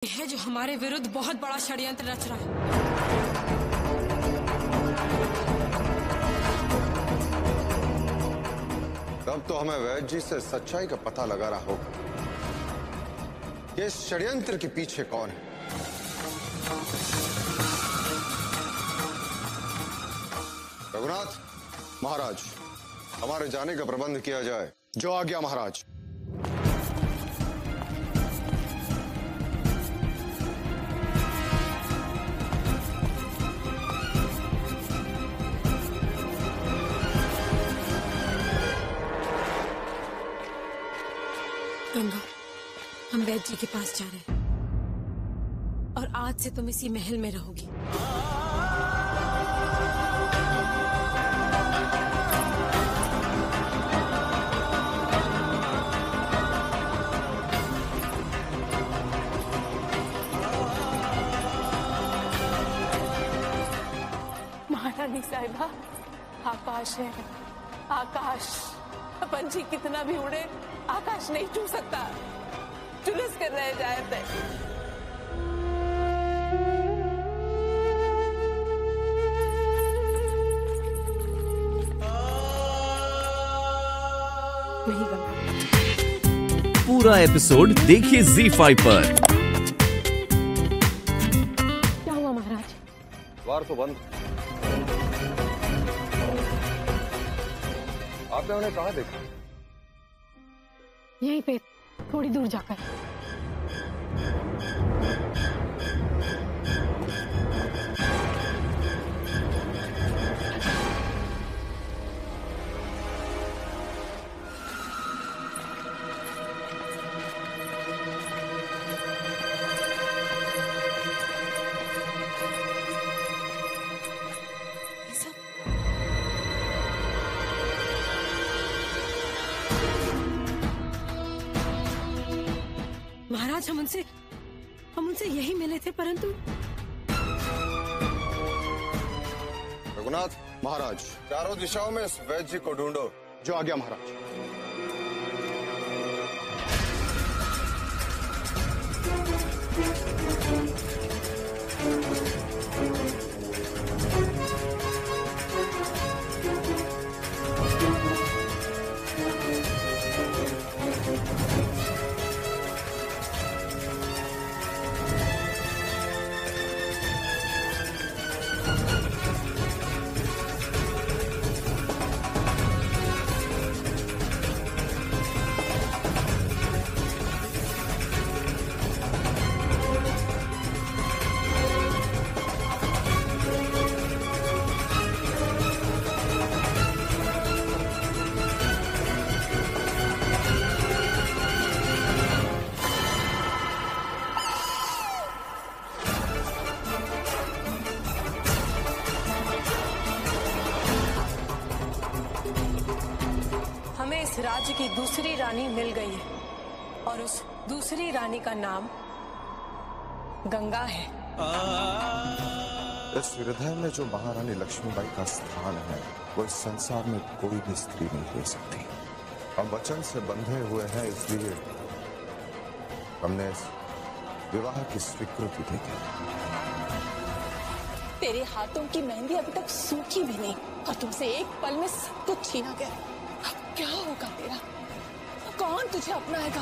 है जो हमारे विरुद्ध बहुत बड़ा षड्यंत्र रच रहा है। तब तो हमें वैद्य जी से सच्चाई का पता लगाना होगा कि इस षड्यंत्र के पीछे कौन है। रघुनाथ महाराज, हमारे जाने का प्रबंध किया जाए। जो आज्ञा महाराज। गंगा, हम वैद्य जी के पास जा रहे हैं और आज से तुम इसी महल में रहोगी। महारानी साहिबा, आकाश है, आकाश। अपन जी कितना भी उड़े, आकाश नहीं छू सकता। जुलूस कर रहे जाए थे। नहीं गंगा। पूरा एपिसोड देखिए ZEE5 पर। क्या हुआ महाराज? द्वार तो बंद। आपने उन्हें कहाँ देखा? यहीं पे थोड़ी दूर जाकर। महाराज, हम उनसे यही मिले थे, परंतु रघुनाथ महाराज, चारों दिशाओं में इस वैद्य जी को ढूंढो। जो आज्ञा महाराज। हमें इस राज्य की दूसरी रानी मिल गई है और उस दूसरी रानी का नाम गंगा है। इस हृदय में जो महारानी लक्ष्मीबाई का स्थान है, वो इस संसार में कोई भी स्त्री नहीं ले सकती। हम वचन से बंधे हुए हैं, इसलिए हमने इस विवाह की स्वीकृति दी थी। तेरे हाथों की मेहंदी अभी तक सूखी भी नहीं और तुमसे एक पल में सब कुछ छीना गया। अब क्या होगा तेरा? कौन तुझे अपनाएगा?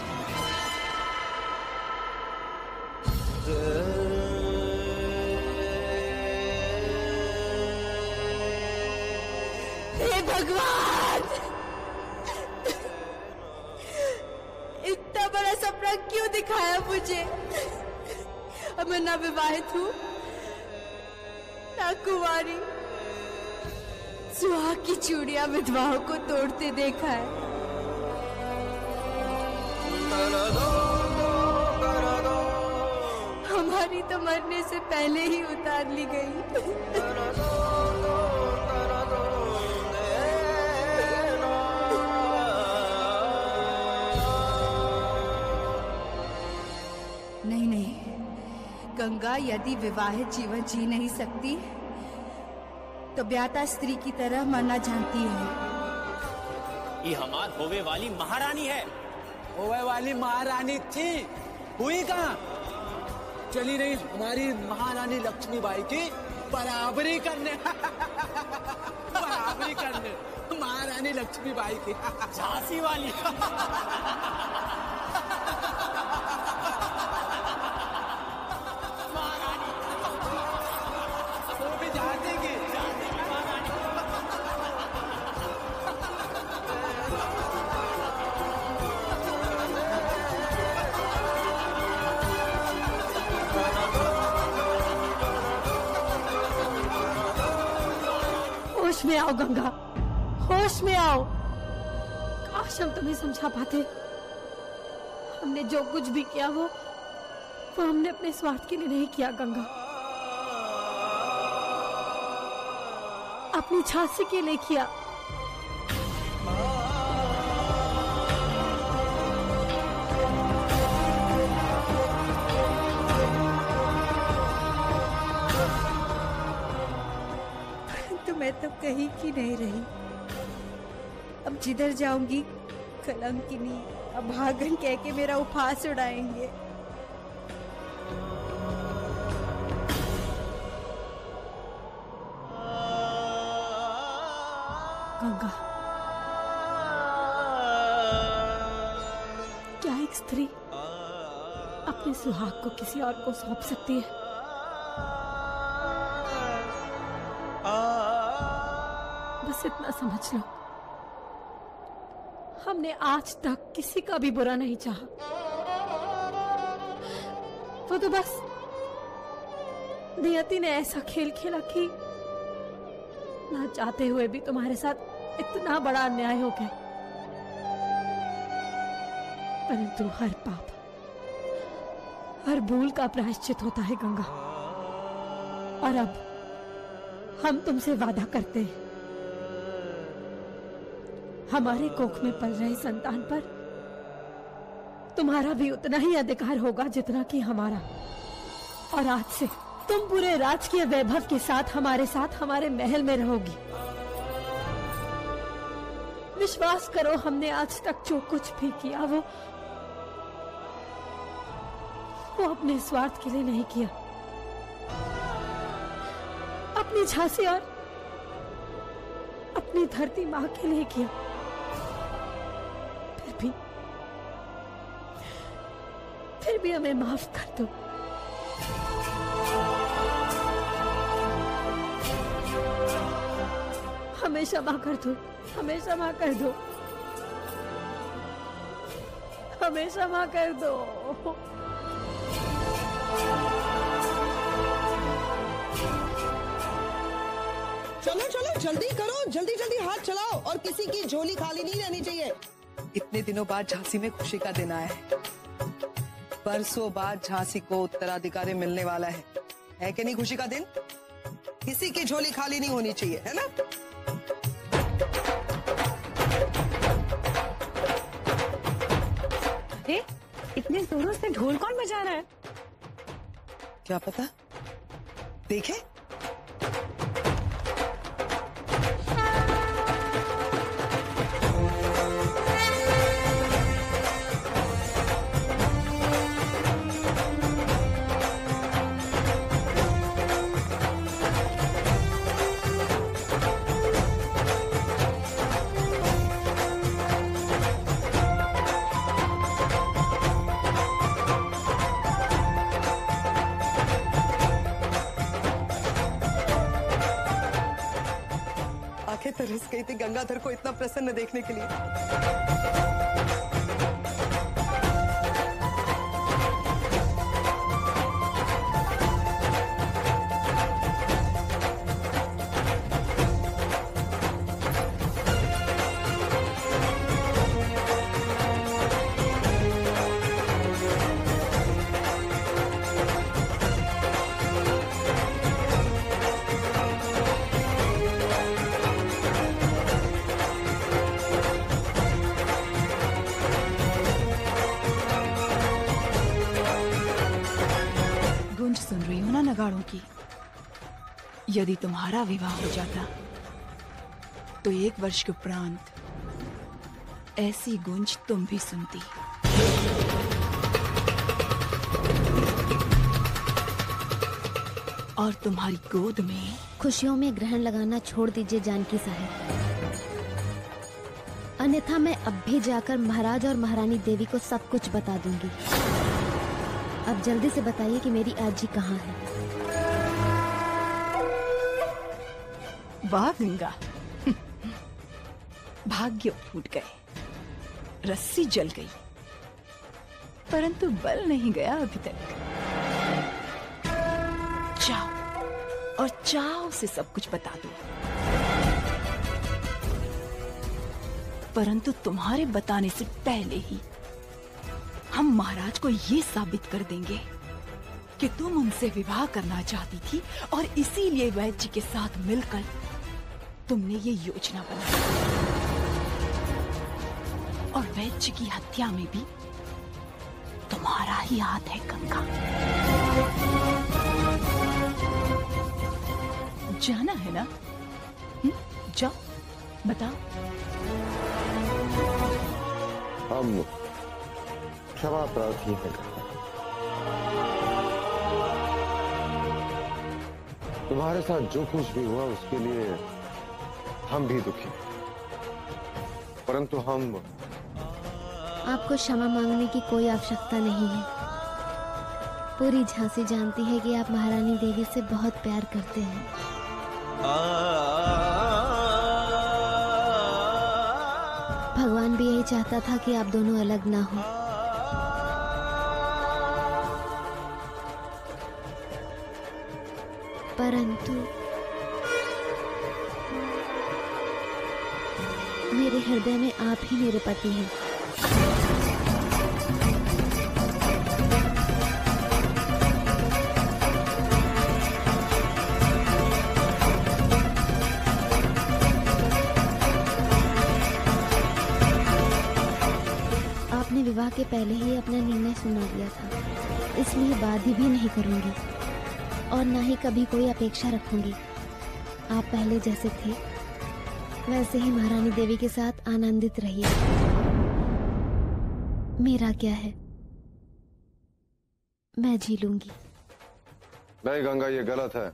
हे भगवान, इतना बड़ा सपना क्यों दिखाया मुझे? अब मैं ना विवाहित हूँ ना कुंवारी। सुहाग की चूड़ियां विधवाओं को तोड़ते देखा है। हमारी तो मरने से पहले ही उतार ली गई। नहीं नहीं, गंगा यदि विवाहित जीवन जी नहीं सकती तो ब्याता स्त्री की तरह मरना जानती है। ये हमार होवे वाली महारानी है। होवे वाली महारानी थी, हुई कहाँ? चली रही हमारी महारानी लक्ष्मीबाई की बराबरी करने बराबरी करने महारानी लक्ष्मीबाई की झांसी वाली। महारानी वो भी झांसी की महारानी। होश में आओ गंगा, होश में आओ। काश हम तुम्हें समझा पाते। हमने जो कुछ भी किया वो हमने अपने स्वार्थ के लिए नहीं किया गंगा, अपनी झांसी के लिए किया। मैं तो कहीं की नहीं रही। अब जिधर जाऊंगी कलंकिनी अभागन कह के मेरा उपहास उड़ाएंगे। गंगा, क्या एक स्त्री अपने सुहाग को किसी और को सौंप सकती है? बस इतना समझ लो, हमने आज तक किसी का भी बुरा नहीं चाहा। वो तो बस नियति ने ऐसा खेल खेला कि ना चाहते हुए भी तुम्हारे साथ इतना बड़ा अन्याय हो गया। परंतु हर पाप, हर भूल का प्रायश्चित होता है गंगा। और अब हम तुमसे वादा करते हैं, हमारे कोख में पल रहे संतान पर तुम्हारा भी उतना ही अधिकार होगा जितना कि हमारा। और आज से तुम पूरे राजकीय वैभव के साथ हमारे महल में रहोगी। विश्वास करो, हमने आज तक जो कुछ भी किया वो अपने स्वार्थ के लिए नहीं किया, अपनी झांसी और अपनी धरती मां के लिए किया। फिर भी हमें माफ कर दो। हमें क्षमा कर दो, हमें क्षमा कर दो, हमें क्षमा कर दो। चलो चलो जल्दी करो, जल्दी जल्दी हाथ चलाओ और किसी की झोली खाली नहीं रहनी चाहिए। इतने दिनों बाद झांसी में खुशी का दिन आया है। बरसों बाद झांसी को उत्तराधिकारी मिलने वाला है कि नहीं खुशी का दिन? किसी की झोली खाली नहीं होनी चाहिए, है ना? इतने जोरों से ढोल कौन बजा रहा है? क्या पता, देखे। तरस गई थी गंगाधर को इतना प्रसन्न देखने के लिए। सुन रही हो ना नगाड़ों की? यदि तुम्हारा विवाह हो जाता तो 1 वर्ष के उपरांत ऐसी गूंज तुम भी सुनती। और तुम्हारी गोद में। खुशियों में ग्रहण लगाना छोड़ दीजिए जानकी साहब, अन्यथा मैं अब भी जाकर महाराज और महारानी देवी को सब कुछ बता दूंगी। अब जल्दी से बताइए कि मेरी आजी कहाँ है। वाह गंगा, भाग्य फूट गए, रस्सी जल गई, परंतु बल नहीं गया अभी तक। जाओ और चाव से सब कुछ बता दो, परंतु तुम्हारे बताने से पहले ही हम महाराज को ये साबित कर देंगे कि तुम उनसे विवाह करना चाहती थी और इसीलिए वैद्य जी के साथ मिलकर तुमने ये योजना बनाई, और वैद्य जी की हत्या में भी तुम्हारा ही हाथ है गंगा। जाना है ना? जाओ बताओ। हम क्षमा प्रार्थी हैं। तुम्हारे साथ जो कुछ भी हुआ उसके लिए हम भी दुखी, परंतु हम आपको क्षमा मांगने की कोई आवश्यकता नहीं है। पूरी झांसी जानती है कि आप महारानी देवी से बहुत प्यार करते हैं। भगवान भी यही चाहता था कि आप दोनों अलग ना हो। परंतु मेरे हृदय में आप ही मेरे पति हैं। आपने विवाह के पहले ही अपना निर्णय सुना दिया था, इसलिए बात भी नहीं करूंगी और ना ही कभी कोई अपेक्षा रखूंगी। आप पहले जैसे थे वैसे ही महारानी देवी के साथ आनंदित रहिए। मेरा क्या है, मैं जी लूंगी। नहीं गंगा, ये गलत है।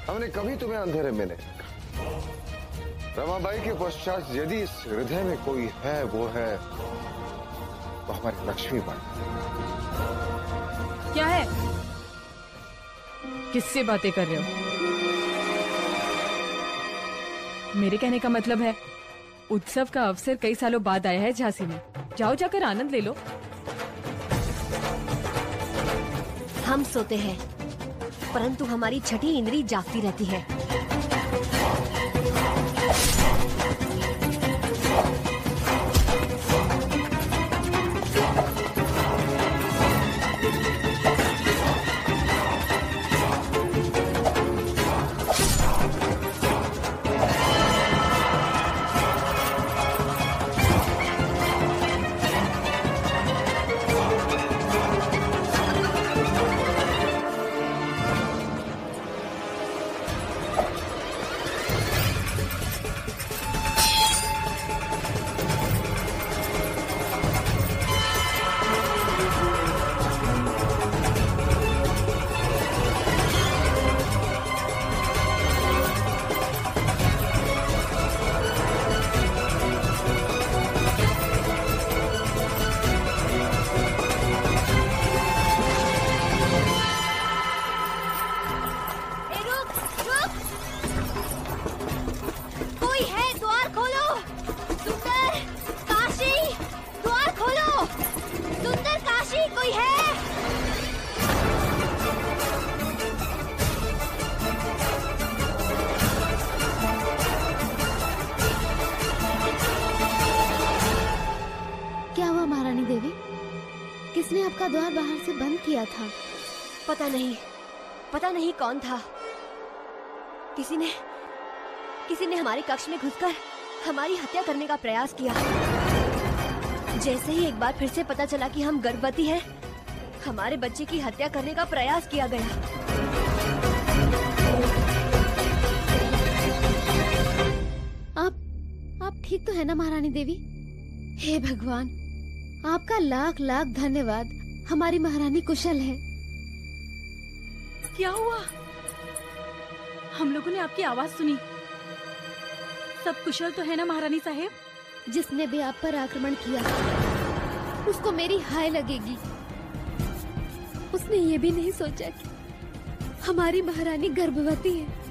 हमने कभी तुम्हें अंधेरे में नहीं रखा। रमाबाई के पश्चात यदि इस हृदय में कोई है, वो है तो हमारी लक्ष्मीबाई। क्या है? किससे बातें कर रहे हो? मेरे कहने का मतलब है, उत्सव का अवसर कई सालों बाद आया है झांसी में। जाओ जाकर आनंद ले लो। हम सोते हैं, परंतु हमारी छठी इंद्री जागती रहती है। किसने आपका द्वार बाहर से बंद किया था? पता नहीं कौन था। किसी ने हमारे कक्ष में घुसकर हमारी हत्या करने का प्रयास किया। जैसे ही एक बार फिर से पता चला कि हम गर्भवती हैं, हमारे बच्चे की हत्या करने का प्रयास किया गया। आप ठीक तो है ना महारानी देवी? हे भगवान, आपका लाख लाख धन्यवाद। हमारी महारानी कुशल है। क्या हुआ? हम लोगों ने आपकी आवाज सुनी। सब कुशल तो है ना महारानी साहेब? जिसने भी आप पर आक्रमण किया उसको मेरी हाय लगेगी। उसने ये भी नहीं सोचा कि हमारी महारानी गर्भवती है।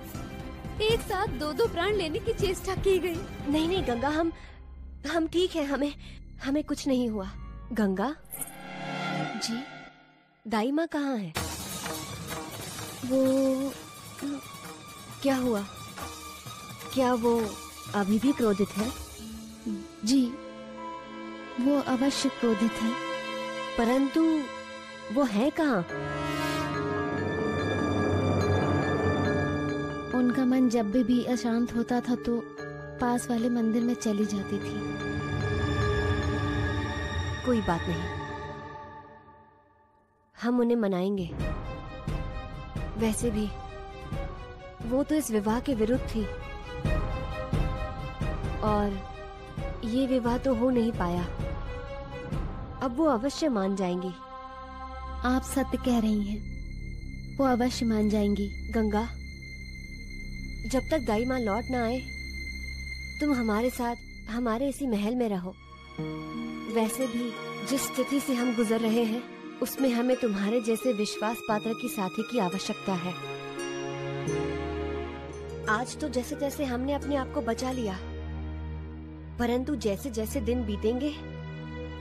एक साथ दो प्राण लेने की चेष्टा की गई। नहीं नहीं गंगा, हम ठीक है, हमें कुछ नहीं हुआ। गंगा जी, दाई माँ कहाँ है? वो क्या हुआ? क्या वो अभी भी क्रोधित है? जी, वो अवश्य क्रोधित है, परंतु वो है कहाँ? उनका मन जब भी अशांत होता था तो पास वाले मंदिर में चली जाती थी। कोई बात नहीं, हम उन्हें मनाएंगे। वैसे भी वो तो इस विवाह के विरुद्ध थी और ये विवाह तो हो नहीं पाया। अब वो अवश्य मान जाएंगी। आप सत्य कह रही हैं, वो अवश्य मान जाएंगी। गंगा, जब तक दाई माँ लौट ना आए तुम हमारे साथ हमारे इसी महल में रहो। वैसे भी जिस स्थिति से हम गुजर रहे हैं उसमें हमें तुम्हारे जैसे विश्वास पात्र की साथी की आवश्यकता है। आज तो जैसे जैसे हमने अपने आप को बचा लिया, परंतु जैसे जैसे दिन बीतेंगे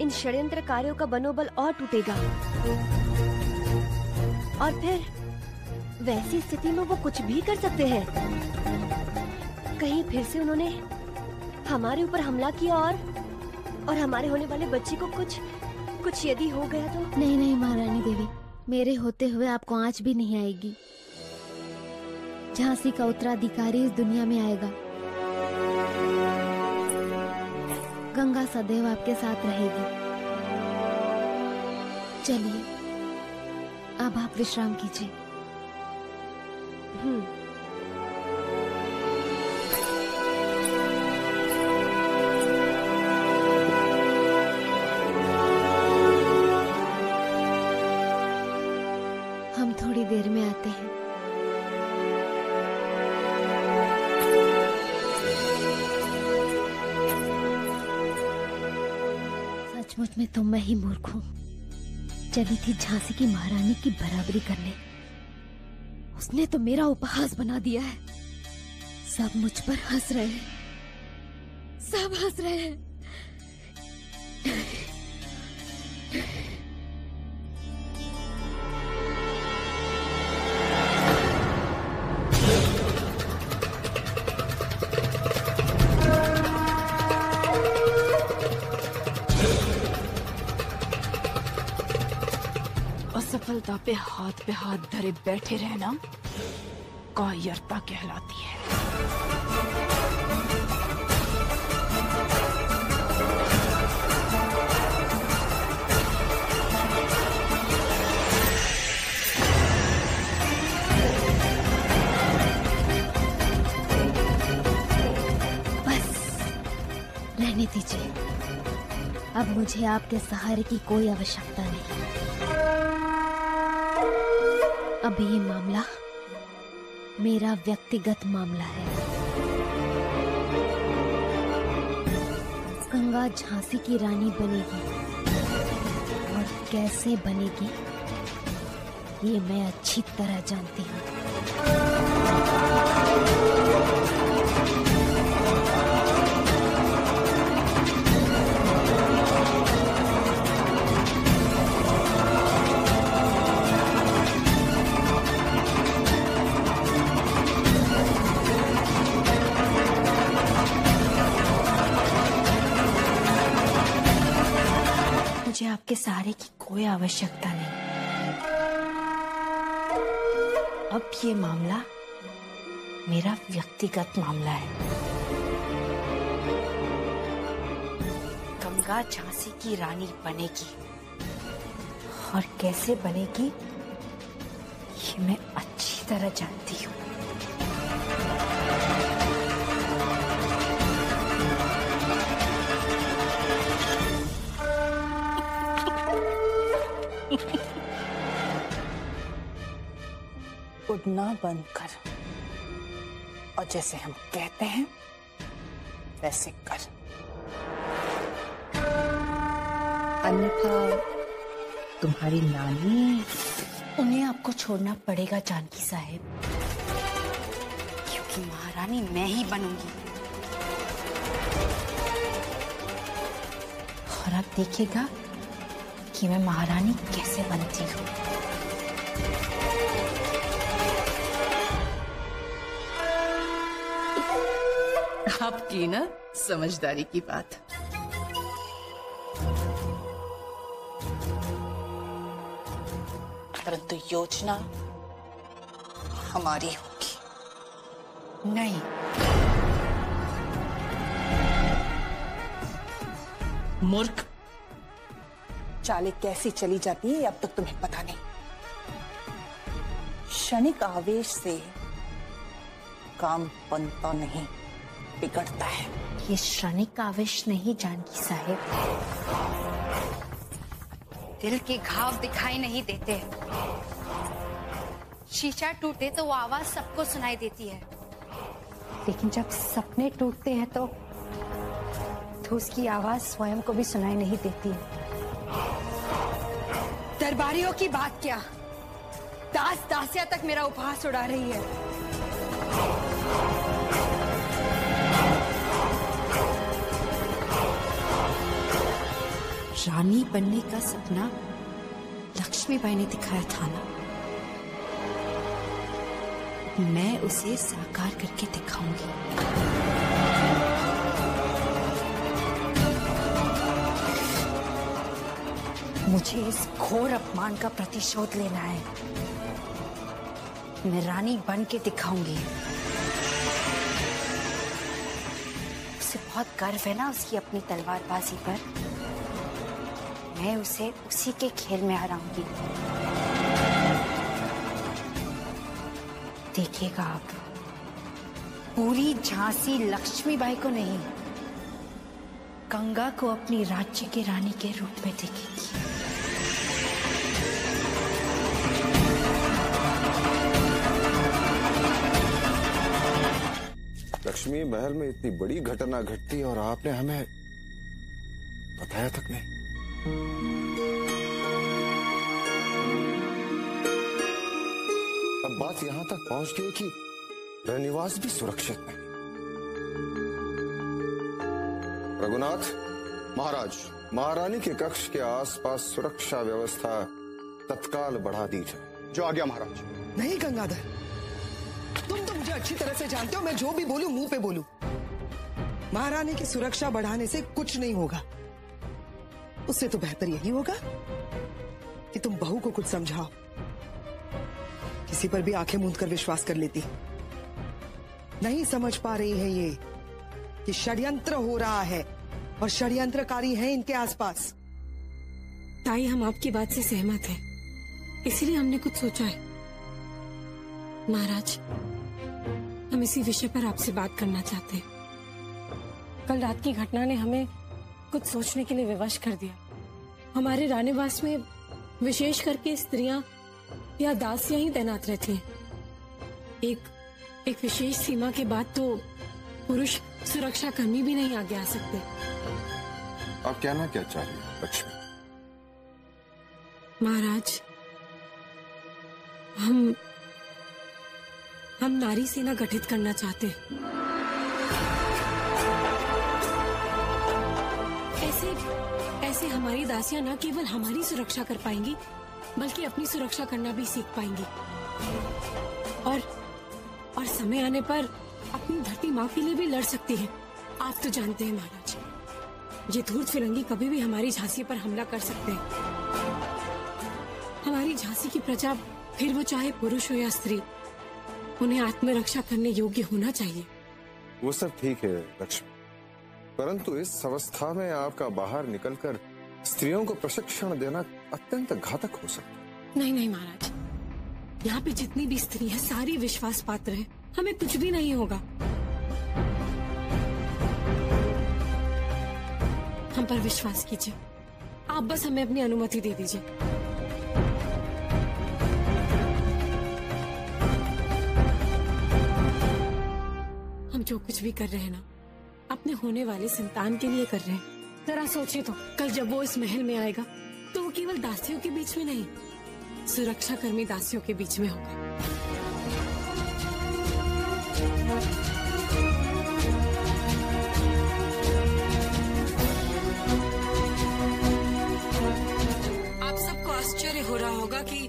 इन षड्यंत्रकारियों का मनोबल और टूटेगा और फिर वैसी स्थिति में वो कुछ भी कर सकते हैं। कहीं फिर से उन्होंने हमारे ऊपर हमला किया और हमारे होने वाले बच्चे को कुछ यदि हो गया तो? नहीं नहीं महारानी देवी, मेरे होते हुए आपको आंच भी नहीं आएगी। झांसी का उत्तराधिकारी इस दुनिया में आएगा। गंगा सदैव आपके साथ रहेगी। चलिए अब आप विश्राम कीजिए। हम थोड़ी देर में आते हैं। सचमुच में तो मैं ही मूर्ख हूँ। चली थी झांसी की महारानी की बराबरी करने, उसने तो मेरा उपहास बना दिया है। सब मुझ पर हंस रहे हैं, सब हंस रहे हैं। असफलता पे हाथ धरे बैठे रहना कायरता कहलाती है। बस रहने दीजिए, अब मुझे आपके सहारे की कोई आवश्यकता नहीं। अब ये मामला मेरा व्यक्तिगत मामला है। गंगा झांसी की रानी बनेगी और कैसे बनेगी ये मैं अच्छी तरह जानती हूँ। मुझे आपके सहारे की कोई आवश्यकता नहीं। अब ये मामला मेरा व्यक्तिगत मामला है। गंगा झांसी की रानी बनेगी और कैसे बनेगी ये मैं अच्छी तरह जानती हूँ। उड़ना बंद कर और जैसे हम कहते हैं वैसे कर, अन्यथा तुम्हारी नानी। उन्हें आपको छोड़ना पड़ेगा जानकी साहब, क्योंकि महारानी मैं ही बनूंगी। और आप देखिएगा कि मैं महारानी कैसे बनती हूँ। आपकी ना समझदारी की बात। परंतु योजना हमारी होगी। नहीं, मूर्ख, चालें कैसी चली जाती है अब तक तुम्हें पता नहीं। क्षणिक आवेश से काम बनता नहीं, बिगड़ता है। ये क्षणिक आवेश नहीं जानकी साहब, दिल के घाव दिखाई नहीं देते। शीशा टूटे तो वो आवाज सबको सुनाई देती है, लेकिन जब सपने टूटते हैं तो उसकी आवाज स्वयं को भी सुनाई नहीं देती। दरबारियों की बात क्या, दास दासिया तक मेरा उपहास उड़ा रही है। रानी बनने का सपना लक्ष्मीबाई ने दिखाया था ना, मैं उसे साकार करके दिखाऊंगी। मुझे इस घोर अपमान का प्रतिशोध लेना है। मैं रानी बन के दिखाऊंगी। उसे बहुत गर्व है ना उसकी अपनी तलवारबाजी पर। मैं उसे उसी के खेल में हराऊंगी। देखिएगा आप, पूरी झांसी लक्ष्मीबाई को नहीं, गंगा को अपनी राज्य के रानी के रूप में देखेगी। लक्ष्मी महल में इतनी बड़ी घटना घटती और आपने हमें बताया तक नहीं। अब बात यहां तक पहुंच गई कि रहनिवास भी सुरक्षित नहीं। रघुनाथ महाराज, महारानी के कक्ष के आसपास सुरक्षा व्यवस्था तत्काल बढ़ा दी जाए। जो आज्ञा महाराज। नहीं गंगाधर, तुम तो मुझे अच्छी तरह से जानते हो, मैं जो भी बोलूं मुंह पे बोलूं। महारानी की सुरक्षा बढ़ाने से कुछ नहीं होगा। उससे तो बेहतर यही होगा कि तुम बहू को कुछ समझाओ। किसी पर भी आंखें मूंद कर विश्वास कर लेती। नहीं समझ पा रही है ये कि षड्यंत्र हो रहा है और षड्यंत्रकारी हैं इनके आसपास। ताई, हम आपकी बात से सहमत हैं, इसीलिए हमने कुछ सोचा है। महाराज, हम इसी विषय पर आपसे बात करना चाहते हैं। कल रात की घटना ने हमें कुछ सोचने के लिए विवश कर दिया। हमारे रानीवास में विशेष करके स्त्रियां या दासियां ही तैनात रहती हैं। एक विशेष सीमा के बाद तो पुरुष सुरक्षा कर्मी भी नहीं आगे आ सकते। आप कहना क्या चाह रही हैं लक्ष्मी? महाराज, हम नारी सेना गठित करना चाहते हैं। ऐसे हमारी दासियां न केवल हमारी सुरक्षा कर पाएंगी, बल्कि अपनी सुरक्षा करना भी सीख पाएंगी और समय आने पर अपनी धरती माँ के लिए भी लड़ सकती है। आप तो जानते हैं महाराज, ये धूर्त फिरंगी कभी भी हमारी झांसी पर हमला कर सकते हैं। हमारी झांसी की प्रजा, फिर वो चाहे पुरुष हो या स्त्री, उन्हें आत्मरक्षा करने योग्य होना चाहिए। वो सब ठीक है लक्ष्मी, परंतु इस अवस्था में आपका बाहर निकलकर स्त्रियों को प्रशिक्षण देना अत्यंत घातक हो सकता है। नहीं महाराज, यहाँ पे जितनी भी स्त्री हैं सारी विश्वास पात्र हैं। हमें कुछ भी नहीं होगा। हम पर विश्वास कीजिए, आप बस हमें अपनी अनुमति दे दीजिए। हम जो कुछ भी कर रहे हैं ना, अपने होने वाले संतान के लिए कर रहे हैं। जरा सोचिए तो, कल जब वो इस महल में आएगा तो वो केवल दासियों के बीच में नहीं, सुरक्षा कर्मी दासियों के बीच में होगा। आप सबको आश्चर्य हो रहा होगा कि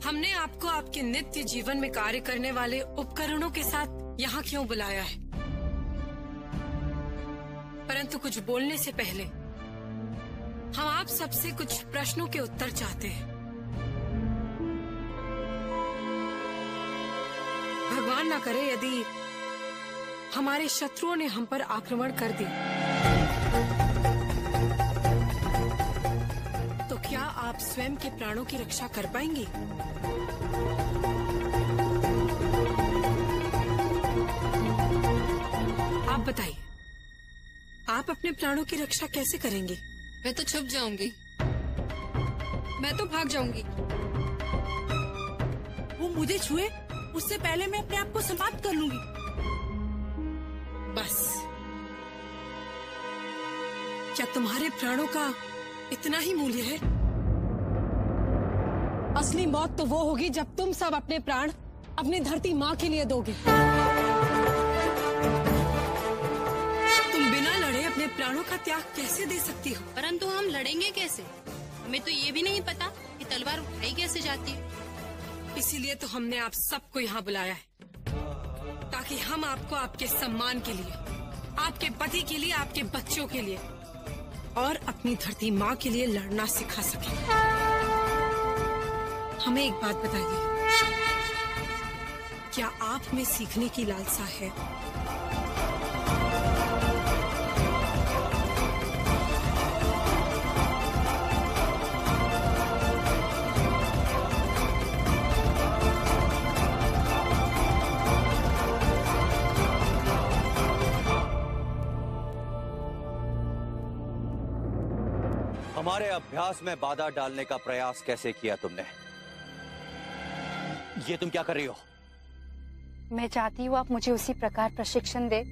हमने आपको आपके नित्य जीवन में कार्य करने वाले उपकरणों के साथ यहाँ क्यों बुलाया है। परंतु कुछ बोलने से पहले हम आप सबसे कुछ प्रश्नों के उत्तर चाहते हैं। भगवान ना करे यदि हमारे शत्रुओं ने हम पर आक्रमण कर दिया, तो क्या आप स्वयं के प्राणों की रक्षा कर पाएंगे? आप बताइए, आप अपने प्राणों की रक्षा कैसे करेंगे? मैं तो छुप जाऊंगी, मैं तो भाग जाऊंगी। वो मुझे छुए उससे पहले मैं अपने आप को समाप्त कर लूंगी। बस, क्या तुम्हारे प्राणों का इतना ही मूल्य है? असली मौत तो वो होगी जब तुम सब अपने प्राण अपनी धरती माँ के लिए दोगे। तुम बिना लड़े अपने प्राणों का त्याग कैसे दे सकती हो? परंतु हम लड़ेंगे कैसे? हमें तो ये भी नहीं पता कि तलवार उठाई कैसे जाती है। इसीलिए तो हमने आप सबको यहाँ बुलाया है, ताकि हम आपको आपके सम्मान के लिए, आपके पति के लिए, आपके बच्चों के लिए और अपनी धरती माँ के लिए लड़ना सिखा सके। हमें एक बात बताइए, क्या आप में सीखने की लालसा है? हमारे अभ्यास में बाधा डालने का प्रयास कैसे किया तुमने? ये तुम क्या कर रही हो? मैं चाहती हूँ आप मुझे उसी प्रकार प्रशिक्षण दे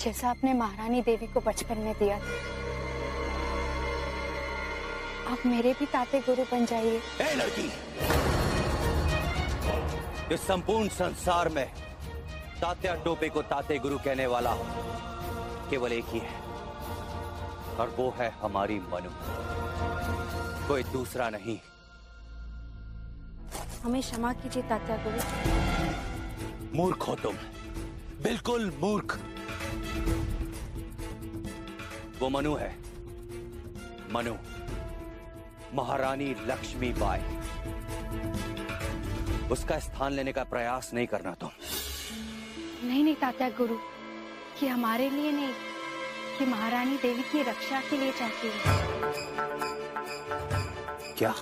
जैसा आपने महारानी देवी को बचपन में दिया था। आप मेरे भी ताते गुरु बन जाइए। ए लड़की, इस संपूर्ण संसार में तात्या टोपे को ताते गुरु कहने वाला केवल एक ही है, और वो है हमारी मनु, कोई दूसरा नहीं। हमें क्षमा कीजिए तात्या गुरु। मूर्ख हो तुम, बिल्कुल मूर्ख। वो मनु है, मनु, महारानी लक्ष्मीबाई। उसका स्थान लेने का प्रयास नहीं करना तुम। नहीं तात्या गुरु, कि हमारे लिए नहीं, कि महारानी देवी की रक्षा के लिए चाहती है। क्या?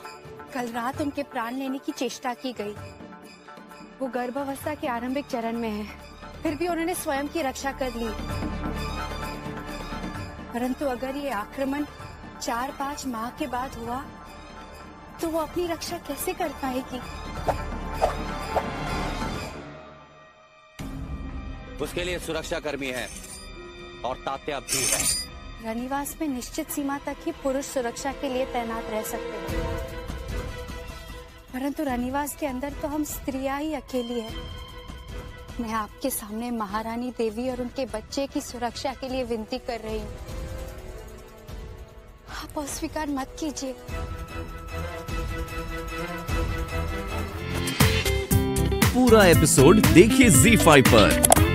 कल रात उनके प्राण लेने की चेष्टा की गई। वो गर्भावस्था के आरंभिक चरण में है, फिर भी उन्होंने स्वयं की रक्षा कर ली। परंतु अगर ये आक्रमण 4-5 माह के बाद हुआ तो वो अपनी रक्षा कैसे कर पाएगी? उसके लिए सुरक्षा कर्मी है और तात्या भी है। रनिवास में निश्चित सीमा तक ही पुरुष सुरक्षा के लिए तैनात रह सकते हैं, परंतु रनिवास के अंदर तो हम स्त्रियां ही अकेली है। मैं आपके सामने महारानी देवी और उनके बच्चे की सुरक्षा के लिए विनती कर रही हूँ। आप अस्वीकार मत कीजिए। पूरा एपिसोड देखिए ZEE5 पर।